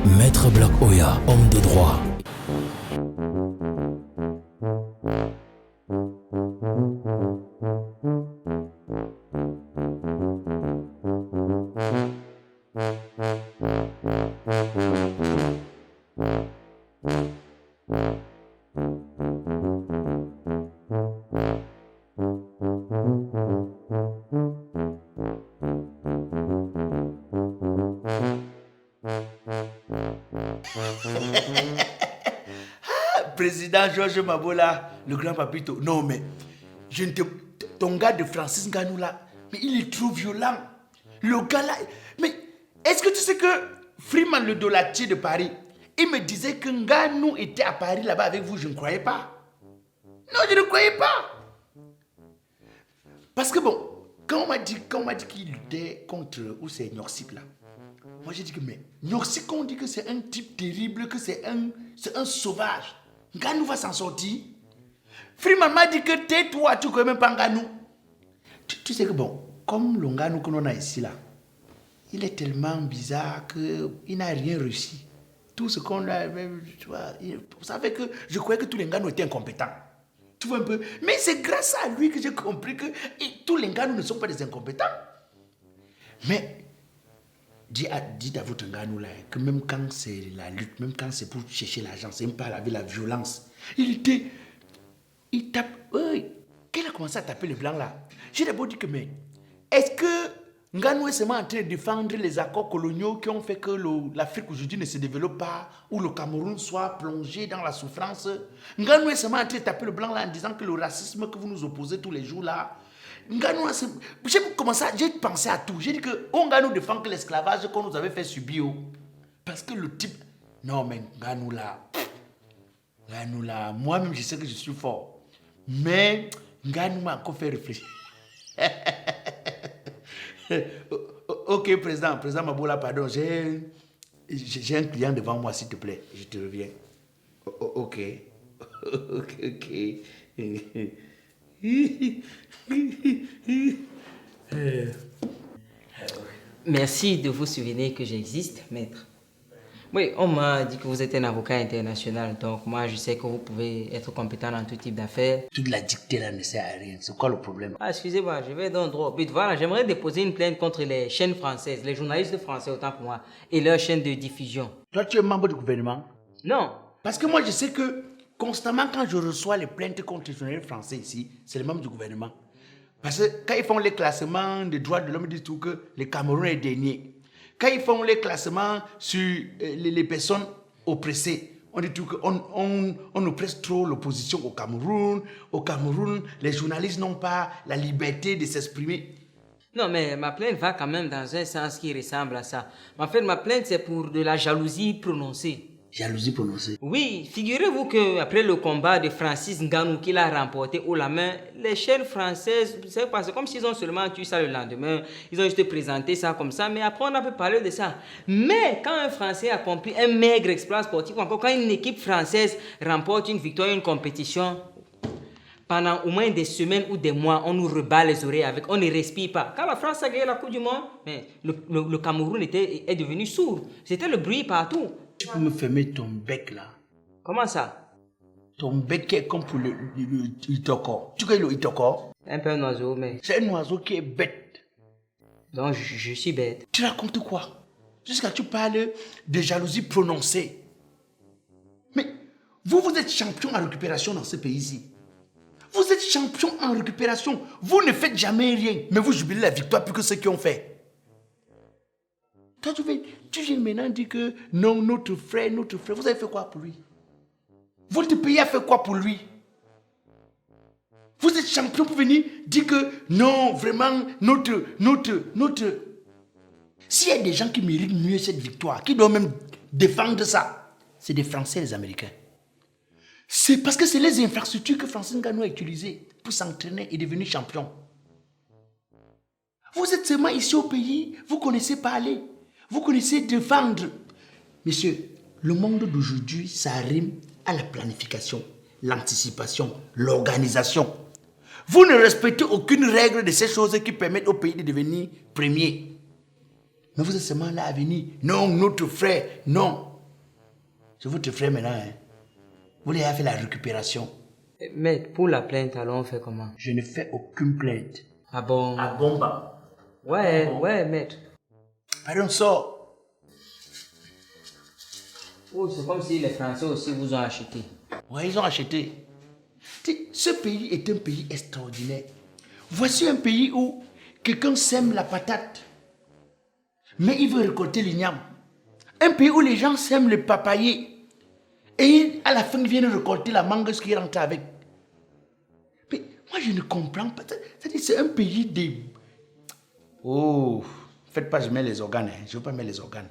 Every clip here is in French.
Maître Black Oya, homme de droit. Président Georges Mabola, le grand papito. Non, mais je ne te... ton gars de Francis Ngannou là, mais il est trop violent. Le gars là. Mais est-ce que tu sais que Freeman, le dolatier de Paris, il me disait que Ngannou était à Paris là-bas avec vous? Je ne croyais pas. Non, je ne croyais pas. Parce que bon, quand on m'a dit qu'il luttait contre, où c'est Nyorsip là, moi j'ai dit que mais Nyorsip, on dit que c'est un type terrible, que c'est un sauvage. Ngannou va s'en sortir. Freeman m'a dit que tais-toi, tu ne connais même pas Ngannou. Tu sais que bon, comme le Ngannou que l'on a ici là, il est tellement bizarre qu'il n'a rien réussi. Tout ce qu'on a, tu vois, vous savez que je croyais que tous les Ngannou étaient incompétents. Tu vois un peu. Mais c'est grâce à lui que j'ai compris que tous les Ngannou ne sont pas des incompétents. Mais dites à votre Ngannou là que même quand c'est la lutte, même quand c'est pour chercher l'argent, c'est même pas avec la violence. Il tape. Qu'elle a commencé à taper le blanc là. J'ai d'abord dit que mais est-ce que Ngannou est seulement en train de défendre les accords coloniaux qui ont fait que l'Afrique aujourd'hui ne se développe pas, ou le Cameroun soit plongé dans la souffrance? Ngannou est seulement en train de taper le blanc là en disant que le racisme que vous nous opposez tous les jours là. Ngannou, j'ai pensé à tout. J'ai dit que Ngannou défend que l'esclavage qu'on nous avait fait subir. Parce que le type. Non, mais Ngannou là, moi-même je sais que je suis fort. Mais Ngannou m'a encore fait réfléchir. Ok, président Mabola, pardon, j'ai un client devant moi, s'il te plaît, je te reviens. Ok. Merci de vous souvenir que j'existe, maître. Oui, on m'a dit que vous êtes un avocat international, donc moi je sais que vous pouvez être compétent dans tout type d'affaires. Toute la dictée là ne sert à rien, c'est quoi le problème? Ah, excusez-moi, je vais dans le droit au but. Voilà, j'aimerais déposer une plainte contre les chaînes françaises, les journalistes français autant pour moi, et leurs chaînes de diffusion. Toi, tu es membre du gouvernement? Non. Parce que moi je sais que constamment quand je reçois les plaintes contre les journalistes français ici, c'est les membres du gouvernement. Parce que quand ils font les classements des droits de l'homme, ils disent tout que le Cameroun est dernier. Quand ils font les classements sur les personnes oppressées, on dit tout qu'on oppresse trop l'opposition au Cameroun. Au Cameroun, les journalistes n'ont pas la liberté de s'exprimer. Non, mais ma plainte va quand même dans un sens qui ressemble à ça. En fait, ma plainte, c'est pour de la jalousie prononcée. Jalousie prononcée? Oui, figurez-vous qu'après le combat de Francis Ngannou qu'il a remporté haut la main, les chaînes françaises, c'est comme s'ils ont seulement tué ça le lendemain. Ils ont juste présenté ça comme ça, mais après on a pu parler de ça. Mais quand un Français accomplit un maigre exploit sportif, ou encore quand une équipe française remporte une victoire, une compétition, pendant au moins des semaines ou des mois, on nous rebat les oreilles avec, on ne respire pas. Quand la France a gagné la Coupe du Monde, mais le Cameroun est devenu sourd. C'était le bruit partout. Tu peux me fermer ton bec là? Comment ça? Ton bec est comme pour le itoko. Tu connais le itoko? Un peu un oiseau, mais... C'est un oiseau qui est bête. Donc je suis bête. Tu racontes quoi? Jusqu'à tu parles de jalousie prononcée. Mais vous êtes champion en récupération dans ce pays-ci. Vous êtes champion en récupération. Vous ne faites jamais rien. Mais vous jubilez la victoire plus que ceux qui ont fait. Toi, tu viens maintenant dire que non, notre frère, vous avez fait quoi pour lui? Votre pays a fait quoi pour lui? Vous êtes champion pour venir dire que non, vraiment, notre... S'il y a des gens qui méritent mieux cette victoire, qui doivent même défendre ça, c'est des Français et des Américains. C'est parce que c'est les infrastructures que Francis Ngannou a utilisées pour s'entraîner et devenir champion. Vous êtes seulement ici au pays, vous connaissez parler. Vous connaissez défendre. Monsieur, le monde d'aujourd'hui, ça rime à la planification, l'anticipation, l'organisation. Vous ne respectez aucune règle de ces choses qui permettent au pays de devenir premier. Mais vous êtes seulement là à venir. Non, notre frère, non. C'est votre frère maintenant. Hein. Vous l'avez fait la récupération. Maître, pour la plainte, alors on fait comment? Je ne fais aucune plainte. Ah bon? Ah bon, bah. Ouais, ouais, maître. Pardon, sort. Oh, c'est comme si les Français aussi vous ont acheté. Ouais, ils ont acheté. Ce pays est un pays extraordinaire. Voici un pays où quelqu'un sème la patate, mais il veut récolter l'igname. Un pays où les gens sèment le papayer, et à la fin, ils viennent récolter la mangue, ce qui rentre avec. Mais moi, je ne comprends pas. C'est-à-dire, c'est un pays des... Oh, faites pas, je mets les organes. Hein. Je ne veux pas mettre les organes.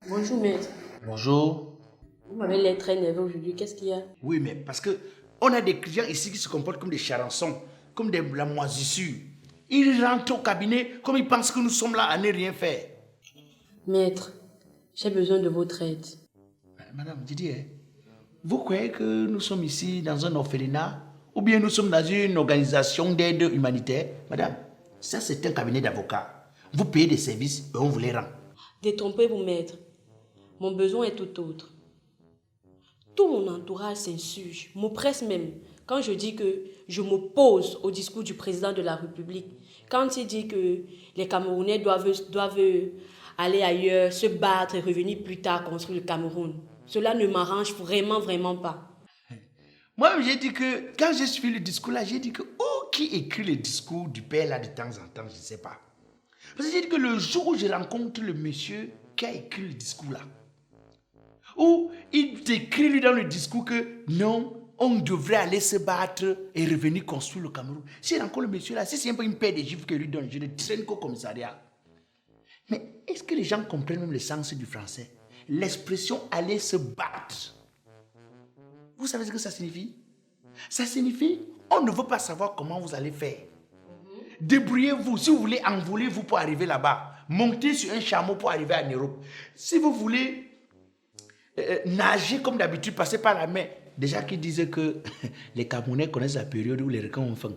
Bonjour maître. Bonjour. Vous m'avez l'air très nerveux aujourd'hui. Qu'est-ce qu'il y a? Oui, mais parce que on a des clients ici qui se comportent comme des charançons, comme la moisissure. Ils rentrent au cabinet comme ils pensent que nous sommes là à ne rien faire. Maître, j'ai besoin de votre aide. Madame Didier, hein, vous croyez que nous sommes ici dans un orphelinat ou bien nous sommes dans une organisation d'aide humanitaire? Madame, ça c'est un cabinet d'avocats. Vous payez des services et on vous les rend. Détrompez-vous, maître. Mon besoin est tout autre. Tout mon entourage s'insurge, m'oppresse même, quand je dis que je m'oppose au discours du président de la République. Quand il dit que les Camerounais doivent aller ailleurs, se battre et revenir plus tard construire le Cameroun. Cela ne m'arrange vraiment pas. Moi, j'ai dit que, quand j'ai suivi le discours là, j'ai dit que, oh, qui écrit le discours du père là de temps en temps, je ne sais pas. Parce que j'ai dit que le jour où je rencontre le monsieur qui a écrit le discours là, où il décrit lui dans le discours que non, on devrait aller se battre et revenir construire le Cameroun. Si je rencontre le monsieur là, si c'est un peu une paire de gifles que lui donne, je le traîne qu'au commissariat. Mais est-ce que les gens comprennent même le sens du français? L'expression aller se battre. Vous savez ce que ça signifie? Ça signifie, on ne veut pas savoir comment vous allez faire. Débrouillez-vous. Si vous voulez, envolez-vous pour arriver là-bas. Montez sur un chameau pour arriver en Europe. Si vous voulez nager comme d'habitude, passer par la mer. Déjà qu'ils disaient que les Camerounais connaissent la période où les requins ont faim.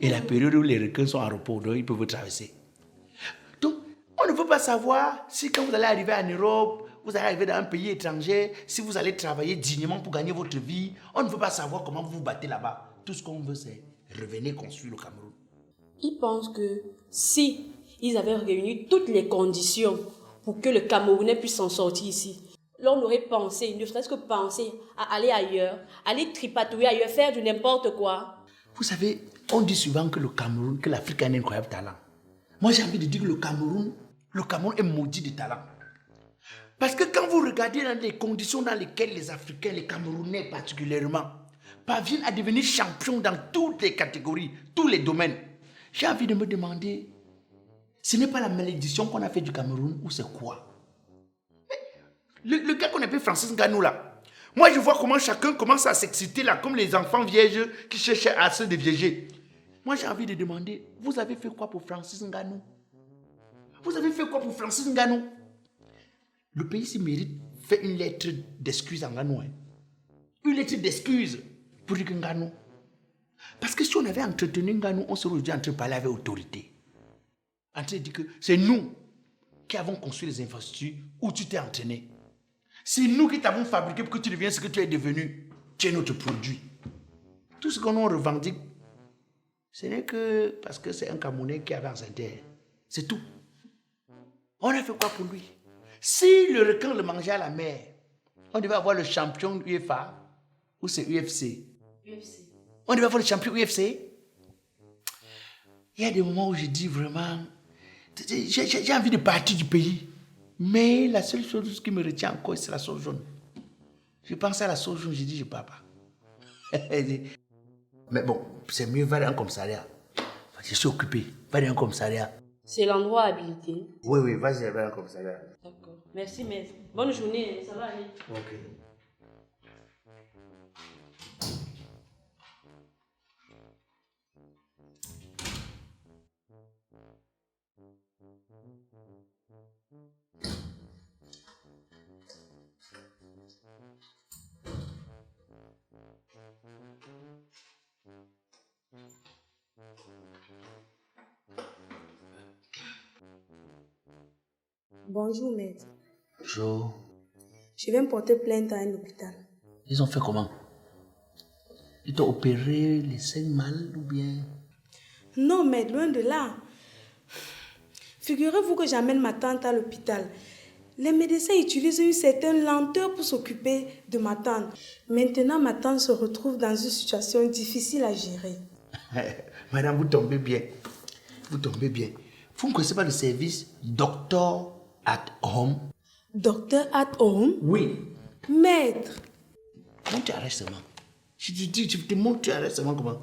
Et la période où les requins sont en repos, donc ils peuvent traverser. Donc, on ne veut pas savoir si quand vous allez arriver en Europe, vous allez arriver dans un pays étranger, si vous allez travailler dignement pour gagner votre vie. On ne veut pas savoir comment vous vous battez là-bas. Tout ce qu'on veut, c'est revenir construire le Cameroun. Ils pensent que si ils avaient réuni toutes les conditions pour que le Camerounais puisse s'en sortir ici, l'on aurait pensé, ne serait-ce que penser à aller ailleurs, aller tripatouiller ailleurs, faire du n'importe quoi. Vous savez, on dit souvent que le Cameroun, que l'Afrique a un incroyable talent. Moi, j'ai envie de dire que le Cameroun est maudit de talent. Parce que quand vous regardez dans les conditions dans lesquelles les Africains, les Camerounais particulièrement, parviennent à devenir champions dans toutes les catégories, tous les domaines, j'ai envie de me demander, ce n'est pas la malédiction qu'on a fait du Cameroun ou c'est quoi? Le gars qu'on appelle Francis Ngannou là, moi je vois comment chacun commence à s'exciter là, comme les enfants vierges qui cherchaient à se dévierger. Moi j'ai envie de demander, vous avez fait quoi pour Francis Ngannou? Vous avez fait quoi pour Francis Ngannou? Le pays s'y mérite fait une lettre d'excuse à Ngannou. Hein. Une lettre d'excuse pour Ngannou. Parce que si on avait entretenu Ngannou, on serait aujourd'hui en train de parler avec autorité. En train de dire que c'est nous qui avons construit les infrastructures où tu t'es entraîné. C'est nous qui t'avons fabriqué pour que tu deviennes ce que tu es devenu. Tu es notre produit. Tout ce qu'on nous revendique, ce n'est que parce que c'est un Camerounais qui avait enceinté. C'est tout. On a fait quoi pour lui? Si le requin le mangeait à la mer, on devait avoir le champion UEFA ou c'est UFC? UFC. On devait avoir le champion UFC. Il y a des moments où je dis vraiment, j'ai envie de partir du pays. Mais la seule chose qui me retient encore, c'est la sauce jaune. Je pense à la sauce jaune, je dis, je ne pars pas. Mais bon, c'est mieux, va dans un commissariat. Je suis occupé, va dans un commissariat. C'est l'endroit habilité. Oui, vas-y, va dans un commissariat. D'accord. Merci, maître. Bonne journée, ça va aller. Ok. Bonjour, maître. Bonjour. Je vais me porter plainte à un hôpital. Ils ont fait comment? Ils t'ont opéré les seins mal ou bien? Non, maître, loin de là. Figurez-vous que j'amène ma tante à l'hôpital. Les médecins utilisent une certaine lenteur pour s'occuper de ma tante. Maintenant, ma tante se retrouve dans une situation difficile à gérer. Madame, vous tombez bien. Vous tombez bien. Vous ne connaissez pas le service Doctor at Home? Docteur at home? Oui. Maître. Comment tu arrêtes seulement? Je te dis, je te montre, tu arrêtes seulement comment?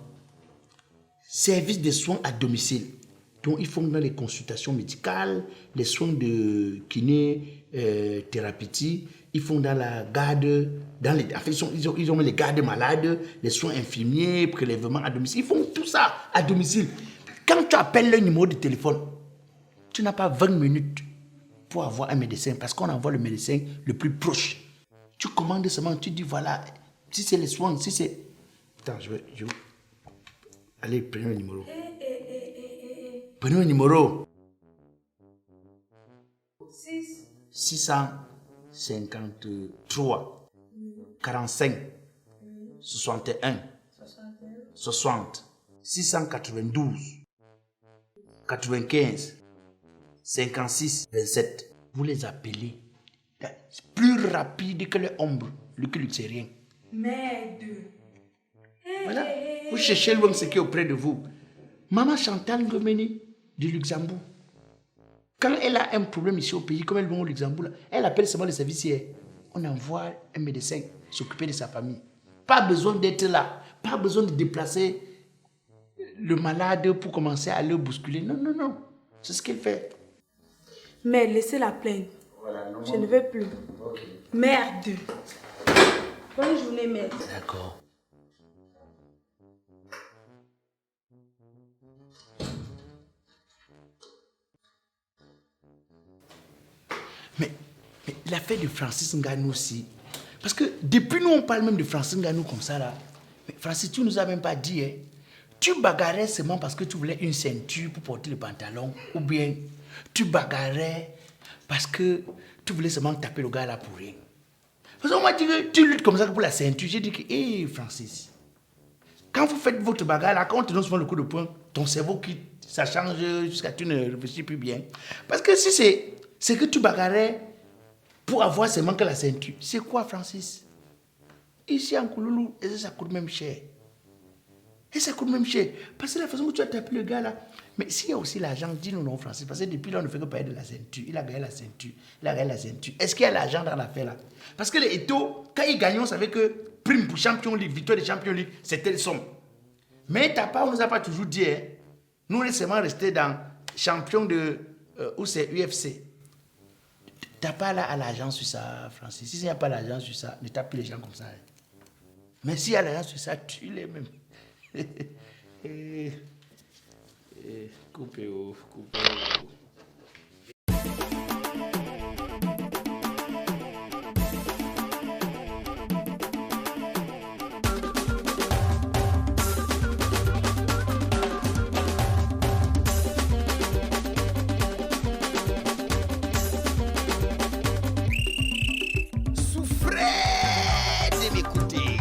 Service de soins à domicile. Donc, ils font dans les consultations médicales, les soins de kiné, thérapeutique. Ils font dans la garde, enfin, ils ont les gardes malades, les soins infirmiers, prélèvements à domicile. Ils font tout ça à domicile. Quand tu appelles le numéro de téléphone, tu n'as pas 20 minutes pour avoir un médecin parce qu'on envoie le médecin le plus proche. Tu commandes seulement, tu dis voilà, si c'est les soins, si c'est... Attends, je vais... Allez, prenez le numéro. Prenez le numéro. 653 45 61 60 692 95 56 27. Vous les appelez. C'est plus rapide que le ombre, que le terrien. Maître. Voilà. Vous cherchez loin ce qui est auprès de vous. Maman Chantal Ngomeni du Luxembourg. Quand elle a un problème ici au pays, comme elle va au Luxembourg, elle appelle seulement le service hier. On envoie un médecin s'occuper de sa famille. Pas besoin d'être là. Pas besoin de déplacer le malade pour commencer à le bousculer. Non, non, non. C'est ce qu'elle fait. Mais laissez la plainte. Voilà, non, Je ne veux plus. Ok. Merde. Bonne journée, maître. D'accord. Mais l'affaire de Francis Ngannou aussi. Parce que depuis nous, on parle même de Francis Ngannou comme ça là. Mais Francis, tu nous as même pas dit, hein. Tu bagarrais seulement parce que tu voulais une ceinture pour porter le pantalon. Ou bien tu bagarrais parce que tu voulais seulement taper le gars là pour rien. Parce qu'on m'a dit que tu luttes comme ça pour la ceinture. J'ai dit que, hé Francis, quand vous faites votre bagarre là, quand on te donne souvent le coup de poing, ton cerveau quitte, ça change jusqu'à tu ne réfléchis plus bien. Parce que si c'est que tu bagarrais pour avoir seulement que la ceinture, c'est quoi Francis? Ici en Kouloulou, ça coûte même cher. Et ça coûte même cher. Parce que la façon que tu as tapé le gars là. Mais s'il y a aussi l'argent, dis-nous non, Francis. Parce que depuis là, on ne fait que parler de la ceinture. Il a gagné la ceinture. Il a gagné la ceinture. Est-ce qu'il y a l'argent dans l'affaire là? Parce que les Eto, quand ils gagnent, on savait que prime pour Champions League, victoire de Champions League, c'était le somme. Mais on ne nous a pas toujours dit. Hein. Nous, on est seulement restés dans champion de. Où c'est UFC. Tu n'as pas là à l'argent sur ça, Francis. Si il n'y a pas l'argent sur ça, ne tape plus les gens comme ça. Hein. Mais s'il y a l'argent sur ça, tu les mêmes. Coupez. Souffrez de m'écouter.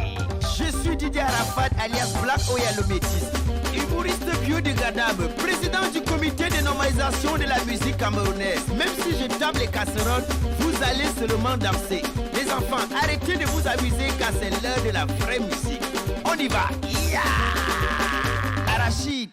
Je suis Didier Arafat alias Black Oya le Métis, humoriste biodégradable, président du comité de normalisation de la musique camerounaise. Même si je tape les casseroles, vous allez seulement danser. Les enfants, arrêtez de vous amuser car c'est l'heure de la vraie musique. On y va. Yeah! Arachide.